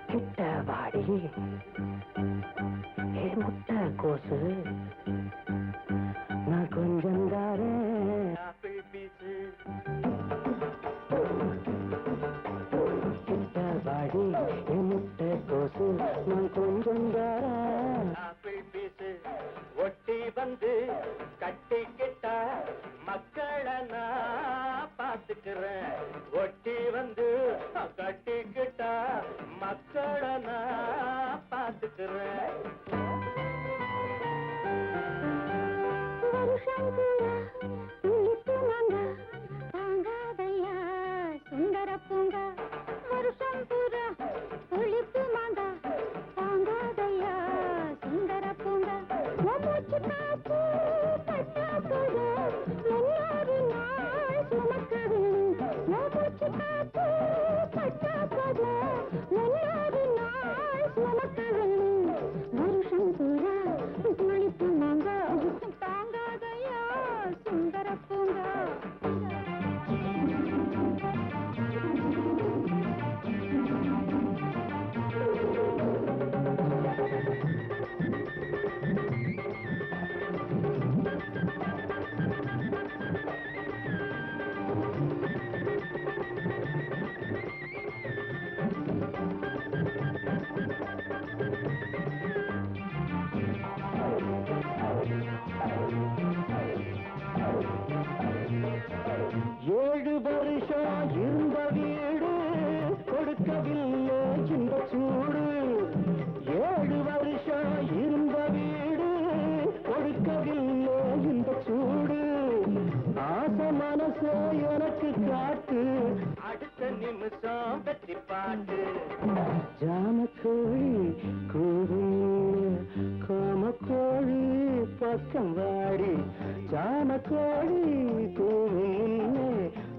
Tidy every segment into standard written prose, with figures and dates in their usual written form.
கிட்ட வாடி ஏ முட்டை கோசு நான் கொஞ்சம் தாரேன் ஆப்பிள் பீஸு கிட்ட வாடி ஏ முட்டை கோசு நான் கொஞ்சம் தாரேன் ஆப்பிள் பீஸு ஒட்டி வந்து கட்டிக்கிட்டா மக்களை நான் பார்த்துக்கிறேன் ஒட்டி வந்து கட்டிக்கிட்டா மக்களை நான் பார்த்துக்கிறேன் சுந்தர பூங்கா வருஷம் பூரா புளிப்பு மாங்கா தாங்காதையா சுந்தர பூங்கா மூச்சு காத்து பட்டா போது முன்னொரு நாள் சுமக்கவில்லை மூச்சு காத்து பட்டா போது முன்னொரு நாள் சுமக்கவில்லை வருஷம் பூரா புளிப்பு மாங்கா தாங்காதையா சுந்தர பூங்கா ஏழு வருஷம் இருந்த வீடு கொடுக்கவில்லை இந்த சூடு ஏழு வருஷம் இருந்த வீடு கொடுக்கவில்லை இந்த சூடு ஆசை மனசோ எனக்கு காட்டு அடுத்த நிமிஷம் வெற்றி பாட்டு ஜாமக்கோழி கூறும் காமக்கோழி பக்கம் வாடி ஜாமக்கோழி கூறும்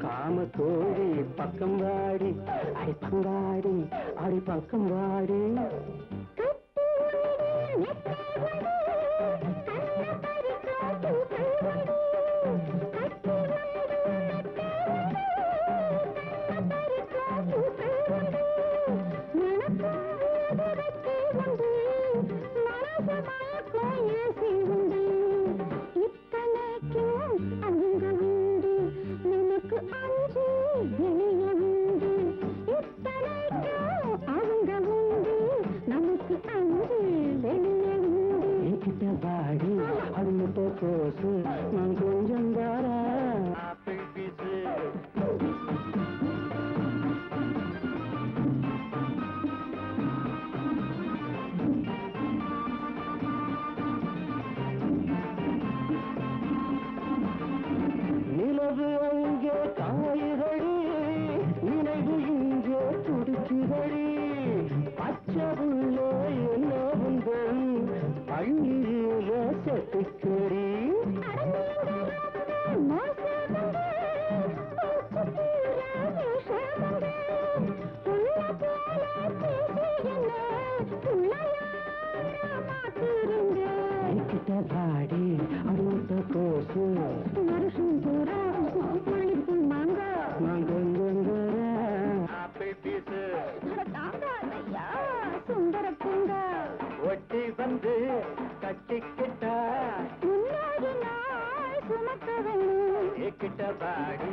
காமக்கோழி பக்கம் வாடி அடி பங்காடி அடி பக்கம் வாடி வாடி அடுத்த கோசு நான் கொஞ்சம் தாரா ஆப்பிள் பீஸு நிலவு அங்கே காய்கறி நினைவு இங்கே துடிக்குதடி பச்சை உள்ள என்ன உங்கள் பள்ளியில செத்துக்கறி கிட்ட வாடி அடுத்த கோசு வருஷம் பூரா புளிப்பு மாங்கா நான் கொஞ்சம் ஆப்பிள் பீஸு சுந்தர பூங்கா ஒட்டி வந்து கட்டிக்கிட்டா முன்னாடி நாள் சுமக்க வேணும் கிட்ட பாடி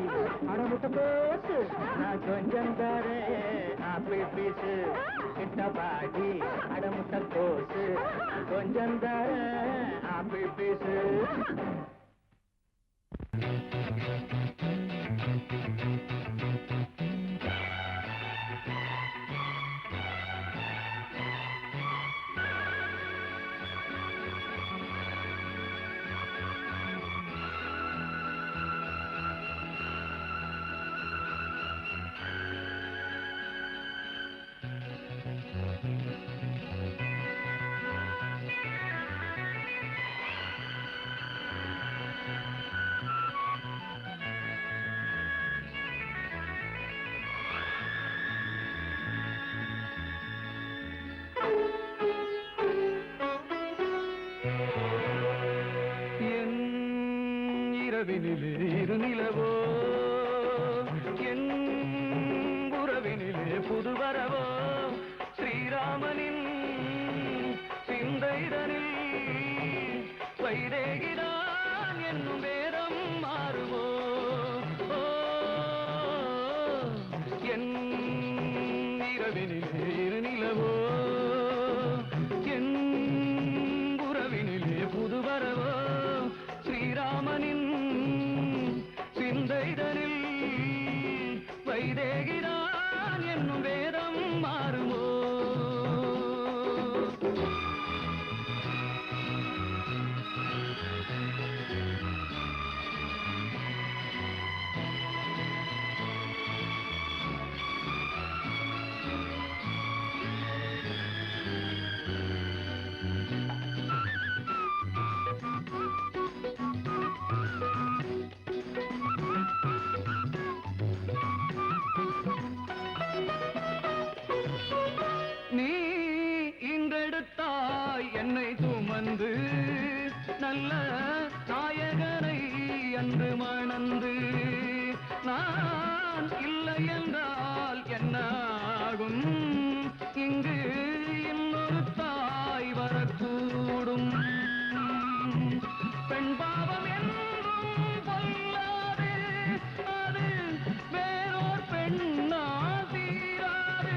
அடமுட்ட போசு நான் கொஞ்சம் தரேன் ஆப்பிள் பீஸு கிட்ட பாடி அடமுட்ட கோசு கொஞ்சம் தரேன் ஆப்பிள் பீஸு வரவோ ஸ்ரீராமனின் சிந்தைதனில் வைதேகிதான் என்னும் வேதம் மாறுமோ என் இரவினிலே இருநிலவோ என் உறவினிலே புது வரவோ ஸ்ரீராமனின் சிந்தைதனில் வைதேகிதான் என்னும் வேதம் மாறுமோ நீ இன்றெடுத்தாய் என்னை சுமந்து நல்ல நாயகனை அன்று மணந்து நான் இல்லை என்றால் என்ன ஆகும் இங்கு இன்னொரு தாய் வரக்கூடும் பெண் பாவம் என்றும் பொல்லாது அது வேறோர் பெண்ணா தீராது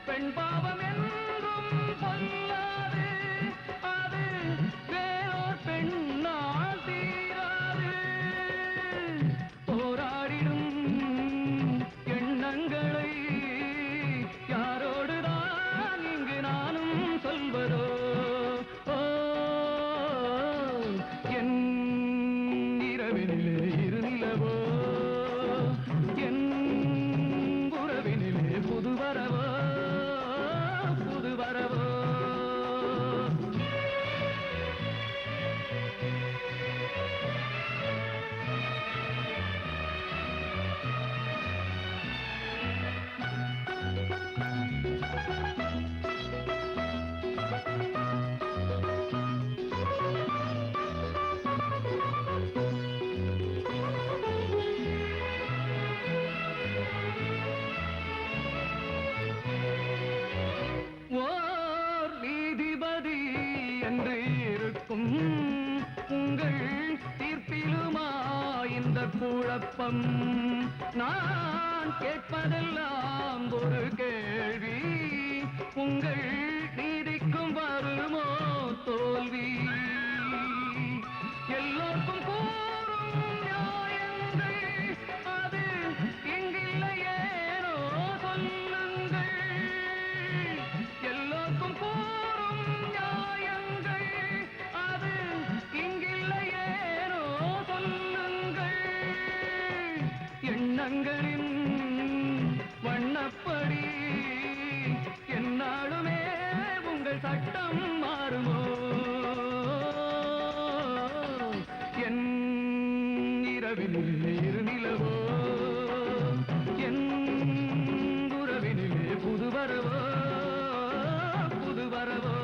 பெண் பாவம் என்றும் பொல்லாது அது வேறோர் பெண்ணா தீராது போராடிடும் எண்ணங்களை யாரோடுதான் இங்கு நானும் சொல்வதோ என் இரவினிலே இருநிலவோ என் உறவினிலே புது வரவோ புது வரவோ ஓர் நீதிபதி என்று இருக்கும் உங்கள் தீர்ப்பிலுமா இந்த குழப்பம் நான் கேட்பதெல்லாம் ஒரு கேள்வி உங்கள் நீதிக்கும் வருமோ தோல்வி எல்லோருக்கும் கூறும் நியாயங்கள் அது இங்கில்லையேனோ சொல்லுங்கள் எல்லோருக்கும் கூறும் நியாயங்கள் அது இங்கில்லையேனோ சொல்லுங்கள் எண்ணங்களின் வண்ணப்படி என்னாலுமே உங்கள் சட்டம் மாறுமோ என் இரவினிலே இருநிலவோ என் உறவினிலே புது வரவோ புது வரவோ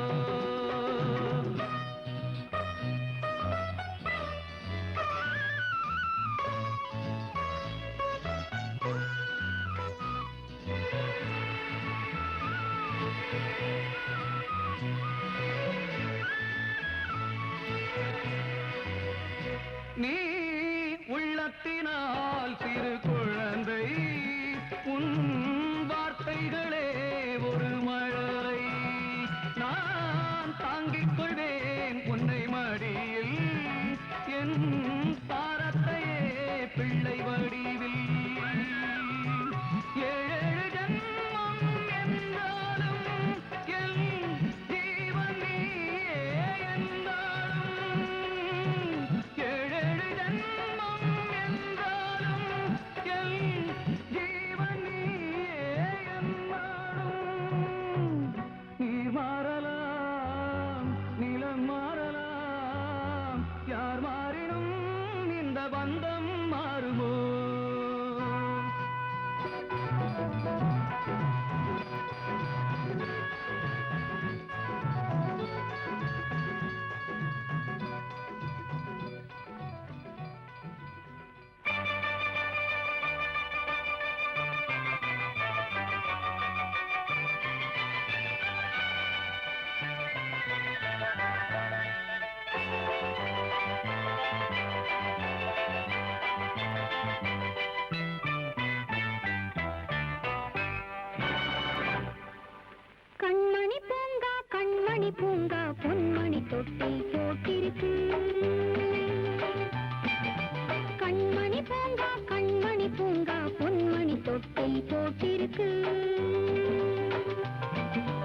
காத்திருக்கு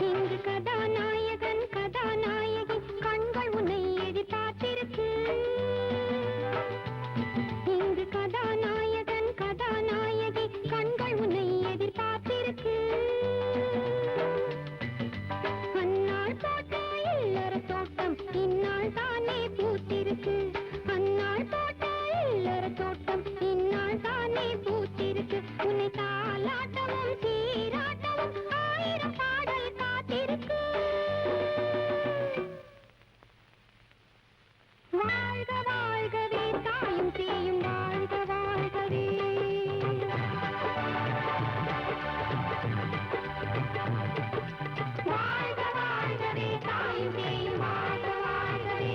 இங்கு கதாநாயகன் கதாநாயகி கண்கள் உன்னை எதிர்பார்த்திருக்கு இங்கு கதாநாயகன் கதாநாயகி கண்கள் உன்னை எதிர்பார்த்திருக்கு அந்நாள் போட்ட இல்லற தோட்டம் இந்நாள் தானே பூத்திருக்கு அந்நாள் போட்ட இல்லற தோட்டம் இந்நாள் தானே பூத்திருக்கு உன்னை தாலாட்டமும் சீராட்டமும் ஆயிரம் பாடல் காத்திருக்கு வாழ்க வாழ்கவே தாயும் சேயும் வாழ்க வாழ்கவே வாழ்க வாழ்கவே தாயும் சேயும் வாழ்க வாழ்கவே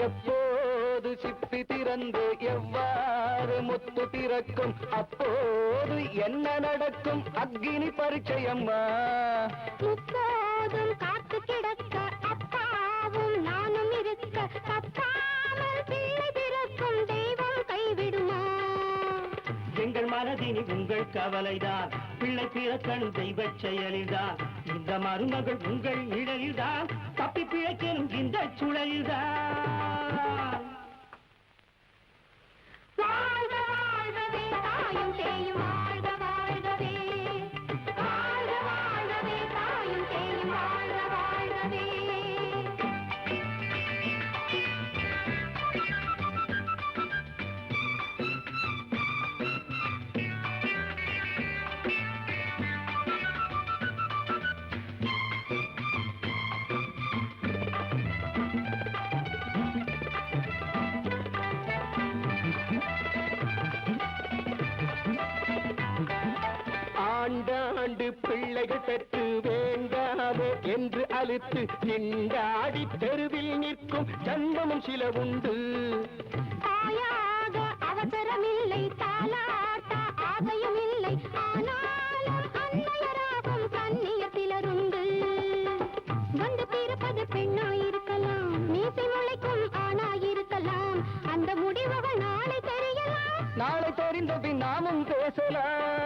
எப்போது சிப்பி திறந்து எவ்வாறு முத்து திறக்கும் அப்போது என்ன நடக்கும் அக்னி பரீட்சையம்மா முப்போதும் காத்து கிடக்க அப்பாவும் நானும் இருக்க தப்பாமல் பிள்ளை பிறக்கும் தெய்வம் கைவிடுமா எங்கள் மனதினி உங்கள் கவலைதான் பிள்ளை பிறக்கணும் தெய்வ செயலில்தான் இந்த மருமகள் உங்கள் நிழலில்தான் தப்பி பிழைக்கணும் இந்த சுழலில்தான் வாழ்க வாழ்கவே தாயும் சேயும் வாழ்க வாழ்கவே வாழ்க வாழ்கவே தாயும் சேயும் வாழ்க வாழ்கவே ஆண்டாண்டு பிள்ளைகள் பெற்று வேண்டாதோ என்று அழுத்து திண்டாடி தெருவில் நிற்கும் ஜன்மமும் சில உண்டு தாயாக அவசரமில்லை தாலாட்ட ஆசையும் இல்லை ஆனாலும் அன்னையராகும் கண்ணியர் சிலருண்டு வந்து பிறப்பது பெண்ணாயிருக்கலாம் மீசை முளைக்கும் ஆணாயிருக்கலாம் அந்த முடிவுகள் நாளை தெரியலாம் நாளை தெரிந்த பின் நாமும் பேசலாம்